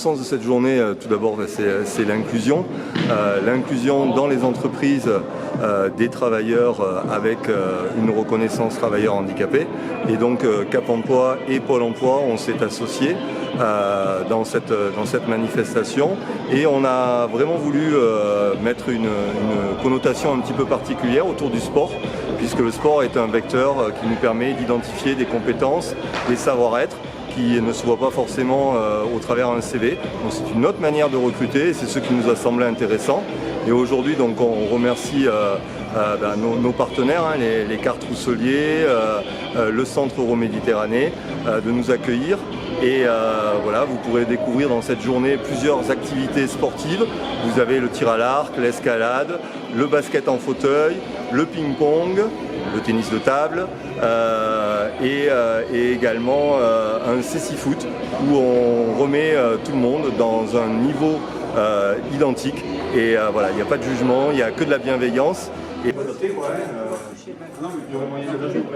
sens de cette journée, tout d'abord, c'est l'inclusion. L'inclusion dans les entreprises des travailleurs avec une reconnaissance travailleurs handicapés. Et donc Cap Emploi et Pôle Emploi, on s'est associés dans cette manifestation. Et on a vraiment voulu mettre une connotation un petit peu particulière autour du sport, puisque le sport est un vecteur qui nous permet d'identifier des compétences, des savoir-être, qui ne se voit pas forcément au travers d'un CV. Donc c'est une autre manière de recruter et c'est ce qui nous a semblé intéressant. Et aujourd'hui, donc, on remercie nos partenaires, hein, les Cartes Rousselier, le Centre Euroméditerranée, de nous accueillir. Et voilà, vous pourrez découvrir dans cette journée plusieurs activités sportives. Vous avez le tir à l'arc, l'escalade, le basket en fauteuil, le ping-pong, le tennis de table et également un cécifoot où on remet tout le monde dans un niveau identique. Et voilà, il n'y a pas de jugement, il n'y a que de la bienveillance. Et...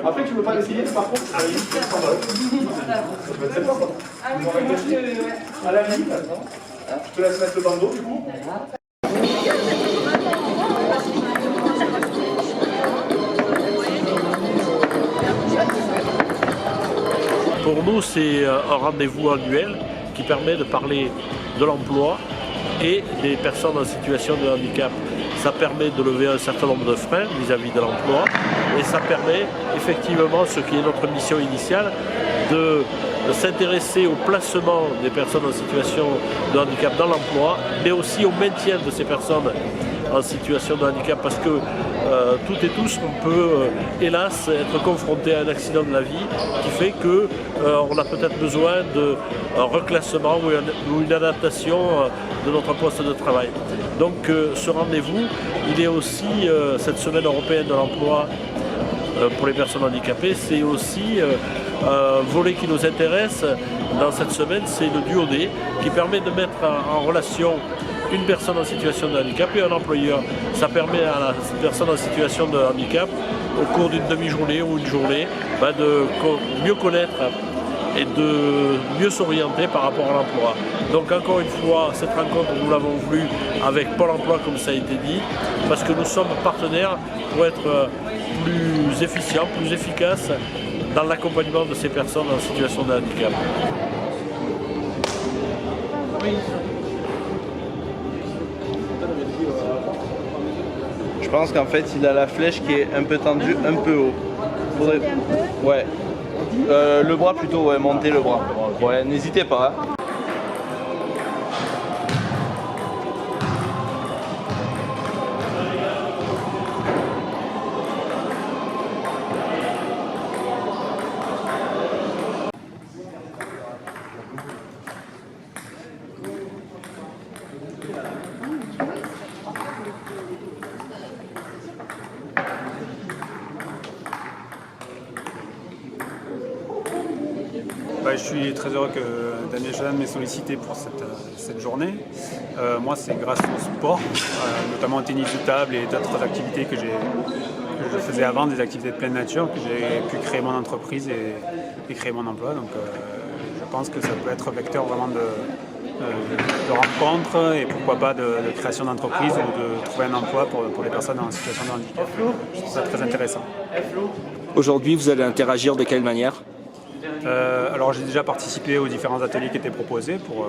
Après, tu veux pas l'essayer, par contre, ça va être 100 balles. Ah oui, moi je te... À la limite, attends. Je te laisse mettre le bandeau, du coup. Pour nous, c'est un rendez-vous annuel qui permet de parler de l'emploi et des personnes en situation de handicap. Ça permet de lever un certain nombre de freins vis-à-vis de l'emploi et ça permet effectivement, ce qui est notre mission initiale, de s'intéresser au placement des personnes en situation de handicap dans l'emploi, mais aussi au maintien de ces personnes en situation de handicap, parce que toutes et tous, on peut hélas être confronté à un accident de la vie qui fait qu'on a peut-être besoin d'un reclassement ou une adaptation de notre poste de travail. Donc ce rendez-vous, il est aussi cette semaine européenne de l'emploi pour les personnes handicapées, c'est aussi un volet qui nous intéresse dans cette semaine, c'est le duodé qui permet de mettre en relation une personne en situation de handicap et un employeur. Ça permet à la personne en situation de handicap, au cours d'une demi-journée ou une journée, de mieux connaître et de mieux s'orienter par rapport à l'emploi. Donc encore une fois, cette rencontre, nous l'avons voulu avec Pôle Emploi, comme ça a été dit, parce que nous sommes partenaires pour être plus efficients, plus efficaces dans l'accompagnement de ces personnes en situation de handicap. Je pense qu'en fait, il a la flèche qui est un peu tendue, un peu haut. Faudrait... Ouais. Le bras plutôt, ouais, monter le bras. Ouais, n'hésitez pas. Hein. Je suis très heureux que Daniel Jeanne m'ait sollicité pour cette journée. Moi, c'est grâce au sport, notamment au tennis de table et d'autres activités que je faisais avant, des activités de pleine nature, que j'ai pu créer mon entreprise et créer mon emploi. Donc, je pense que ça peut être vecteur vraiment de rencontres et pourquoi pas de création d'entreprise ou de trouver un emploi pour les personnes en situation de handicap. Je trouve ça très intéressant. Aujourd'hui, vous allez interagir de quelle manière ? Alors j'ai déjà participé aux différents ateliers qui étaient proposés pour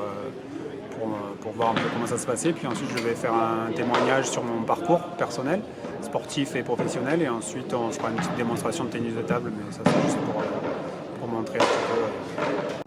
voir un peu comment ça se passait. Puis ensuite je vais faire un témoignage sur mon parcours personnel, sportif et professionnel. Et ensuite on fera une petite démonstration de tennis de table, mais ça c'est juste pour montrer un petit peu